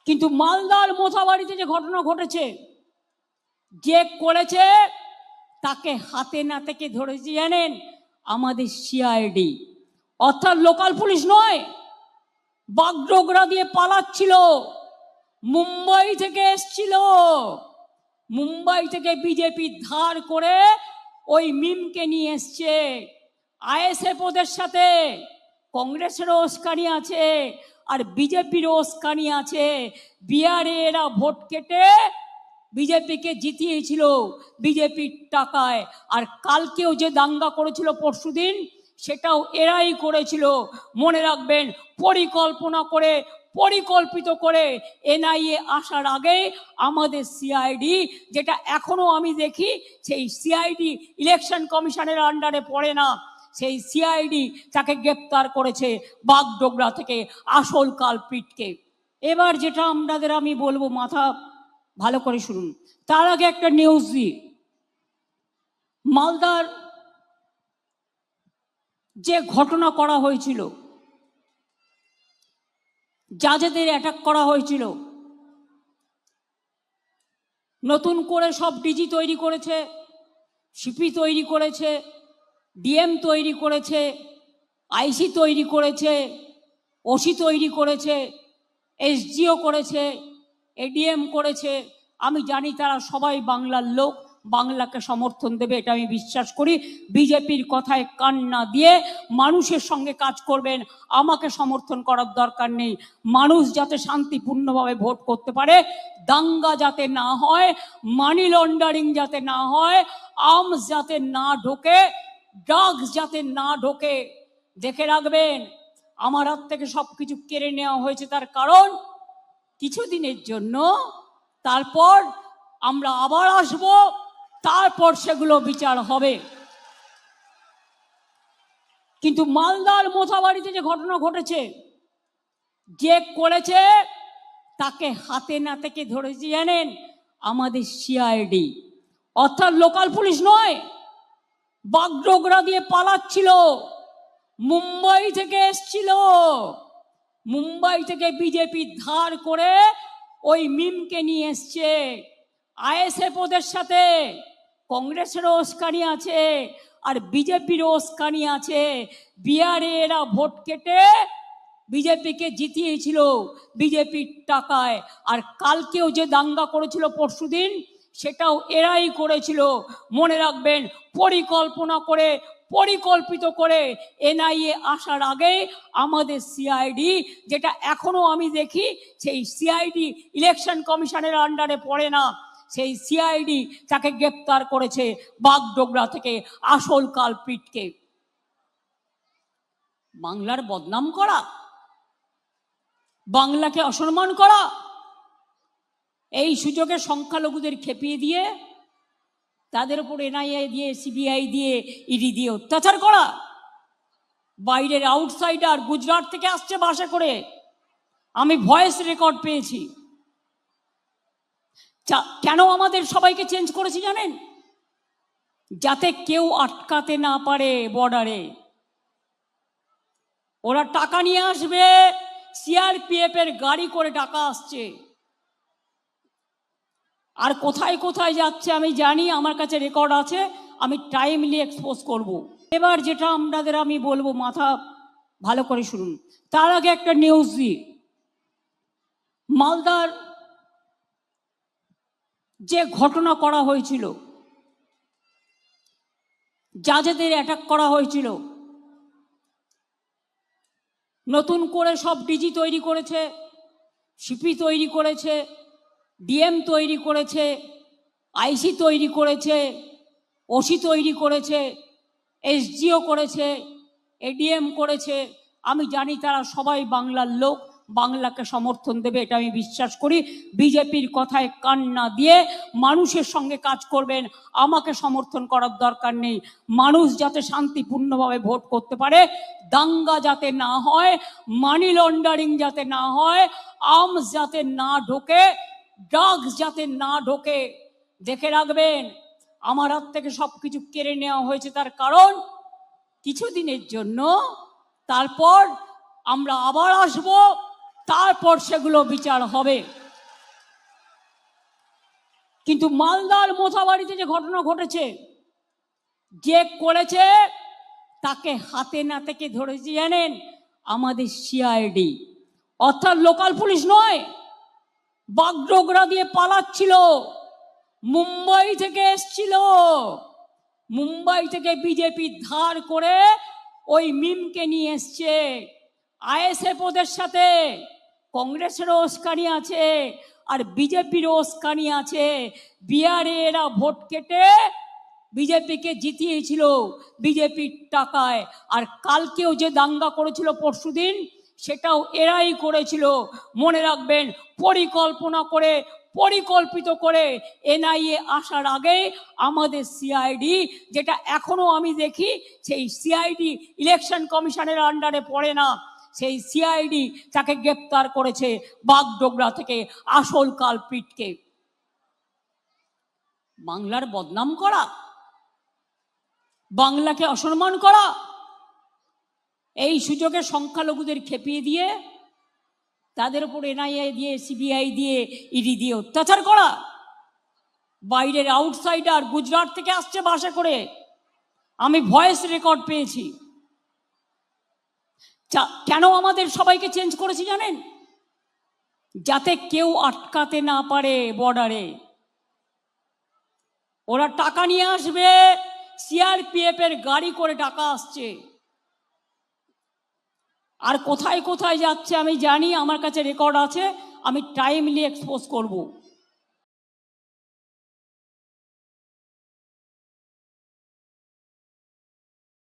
কিন্তু মালদার মোথাবাড়িতে যে ঘটনা ঘটেছে, যে করেছে তাকে হাতে নাতে কে ধরেছে জানেন? আমাদের সিআইডি, অর্থাৎ লোকাল পুলিশ নয়। বাগডোগরা দিয়ে পালাচ্ছিল, মুম্বাই থেকে এসছিল। মুম্বাই থেকে বিজেপি ধার করে ওই মিমকে নিয়ে এসছে। আইএসএফ ওদের সাথে, কংগ্রেসেরও উস্কানি আছে আর বিজেপিরও উস্কানি আছে। বিহারে এরা ভোট কেটে বিজেপিকে জিতিয়েছিল বিজেপির টাকায়। আর কালকেও যে দাঙ্গা করেছিল পরশুদিন, সেটাও এরাই করেছিল। মনে রাখবেন, পরিকল্পনা করে, পরিকল্পিত করে এনআইএ আসার আগে আমাদের সিআইডি, যেটা এখনো আমি দেখি সেই সিআইডি ইলেকশন কমিশনের আন্ডারে পড়ে না, সেই সিআইডি তাকে গ্রেপ্তার করেছে বাগডোগরা থেকে আসল কালপিটকে। এবার যেটা আপনাদের আমি বলবো, মাথা ভালো করে শুনুন। তার আগে একটা নিউজ দিই। মালদার যে ঘটনা করা হয়েছিল, জাজেদের অ্যাটাক করা হয়েছিল, নতুন করে সব ডিজি তৈরি করেছে, সিপি তৈরি করেছে, ডিএম তৈরি করেছে, আইসি তৈরি করেছে, ওসি তৈরি করেছে, এসডিও করেছে, এডিএম করেছে। আমি জানি তারা সবাই বাংলার লোক, বাংলাকে সমর্থন দেবে, এটা আমি বিশ্বাস করি। বিজেপির কথায় কান না দিয়ে মানুষের সঙ্গে কাজ করবেন। আমাকে সমর্থন করার দরকার নেই। মানুষ যাতে শান্তিপূর্ণভাবে ভোট করতে পারে, দাঙ্গা যাতে না হয়, মানি লন্ডারিং যাতে না হয়, আর্মস যাতে না ঢোকে, ড্রাগস যাতে না ঢোকে। দেখে রাখবেন, আমার হাত থেকে সবকিছু কেড়ে নেওয়া হয়েছে তার কারণ কিছুদিনের জন্য, তারপর আমরা আবার আসব, তারপর সেগুলো বিচার হবে। কিন্তু মালদার মোথাবাড়িতে যে ঘটনা ঘটেছে, যে করেছে তাকে হাতে নাতে কে ধরেছে জানেন? আমাদের সিআইডি, অর্থাৎ লোকাল পুলিশ নয়। বাগডোগরা দিয়ে পালাচ্ছিল, মুম্বাই থেকে এসছিল। মুম্বাই থেকে বিজেপি ধার করে ওই মিমকে নিয়ে এসছে। আইএসএফ ওদের সাথে, কংগ্রেসেরও উস্কানি আছে আর বিজেপিরও উস্কানি আছে। বিহারে এরা ভোট কেটে বিজেপিকে জিতিয়েছিল বিজেপির টাকায়। আর কালকেও যে দাঙ্গা করেছিল পরশুদিন, সেটাও এরাই করেছিল। মনে রাখবেন, পরিকল্পনা করে, পরিকল্পিত করে এনআইএ আসার আগে আমাদের সিআইডি, যেটা এখনো আমি দেখি সেই সিআইডি ইলেকশন কমিশনের আন্ডারে পড়ে না, সেই সিআইডি তাকে গ্রেপ্তার করেছে বাগডোগরা থেকে আসল কালপিটকে। বাংলার বদনাম করা, বাংলাকে অসম্মান করা, এই সুযোগে সংখ্যালঘুদের খেপিয়ে দিয়ে তাদের উপর এনআইএ দিয়ে, সিবিআই দিয়ে, ইডি দিয়ে অত্যাচার করা। বাইরের আউটসাইডার গুজরাট থেকে আসছে বাসে করে, আমি ভয়েস রেকর্ড পেয়েছি। কেন আমাদের সবাইকে চেঞ্জ করেছি জানেন? যাতে কেউ আটকাতে না পারে বর্ডারে। ওরা টাকা নিয়ে আসবে, সিআরপিএফ এর গাড়ি করে টাকা আসছে, আর কোথায় কোথায় যাচ্ছে আমি জানি, আমার কাছে রেকর্ড আছে, আমি টাইমলি এক্সপোজ করব। এবার যেটা আপনাদের আমি বলবো, মাথা ভালো করে শুনুন। তার আগে একটা নিউজ দিই। মালদার যে ঘটনা করা হয়েছিল, জাজেদের অ্যাটাক করা হয়েছিল, নতুন করে সব ডিজি তৈরি করেছে, সিপি তৈরি করেছে, ডিএম তৈরি করেছে, আইসি তৈরি করেছে, ওসি তৈরি করেছে, এসডিও করেছে, এডিএম করেছে। আমি জানি তারা সবাই বাংলার লোক, বাংলাকে সমর্থন দেবে, এটা আমি বিশ্বাস করি। বিজেপির কথায় কান না দিয়ে মানুষের সঙ্গে কাজ করবেন। আমাকে সমর্থন করার দরকার নেই। মানুষ যাতে শান্তিপূর্ণভাবে ভোট করতে পারে, দাঙ্গা যাতে না হয়, মানি লন্ডারিং যাতে না হয়, আর্মস যাতে না ঢোকে, ড্রাগস যাতে না ঢোকে। দেখে রাখবেন, আমার হাত থেকে সবকিছু কেড়ে নেওয়া হয়েছে তার কারণ কিছুদিনের জন্য, তারপর আমরা আবার আসব, তারপর সেগুলো বিচার হবে। কিন্তু মালদার মোথাবাড়িতে যে ঘটনা ঘটেছে, যে করেছে তাকে হাতে নাতে কে ধরেছে জানেন? আমাদের সিআইডি, অর্থাৎ লোকাল পুলিশ নয়। বাগডোগরা দিয়ে পালাচ্ছিল, মুম্বাই থেকে এসছিল। মুম্বাই থেকে বিজেপি ধার করে ওই মিমকে নিয়ে এসছে। আইএসএফ ওদের সাথে, কংগ্রেসেরও উস্কানি আছে আর বিজেপিরও উস্কানি আছে। বিহারে এরা ভোট কেটে বিজেপিকে জিতিয়েছিল বিজেপির টাকায়। আর কালকেও যে দাঙ্গা করেছিল পরশুদিন, সেটাও এরাই করেছিল। মনে রাখবেন, পরিকল্পনা করে, পরিকল্পিত করে এনআইএ আসার আগে আমাদের সিআইডি, যেটা এখনো আমি দেখি সেই সিআইডি ইলেকশন কমিশনের আন্ডারে পড়ে না, সেই সিআইডি তাকে গ্রেপ্তার করেছে বাগডোগরা থেকে আসল কালপিটকে। বাংলার বদনাম করা, বাংলাকে অসম্মান করা, এই সুযোগে সংখ্যালঘুদের খেপিয়ে দিয়ে তাদের উপর এনআইএ দিয়ে, সিবিআই দিয়ে, ইডি দিয়ে অত্যাচার করা। বাইরের আউটসাইডার গুজরাট থেকে আসছে বাসে করে, আমি ভয়েস রেকর্ড পেয়েছি। কেন আমাদের সবাইকে চেঞ্জ করেছি জানেন? যাতে কেউ আটকাতে না পারে বর্ডারে। ওরা টাকা নিয়ে আসবে, সিআরপিএফ এর গাড়ি করে টাকা আসছে। আর কোথায় কোথায় যাচ্ছে আমি জানি, আমার কাছে রেকর্ড আছে, আমি টাইমলি এক্সপোজ করব।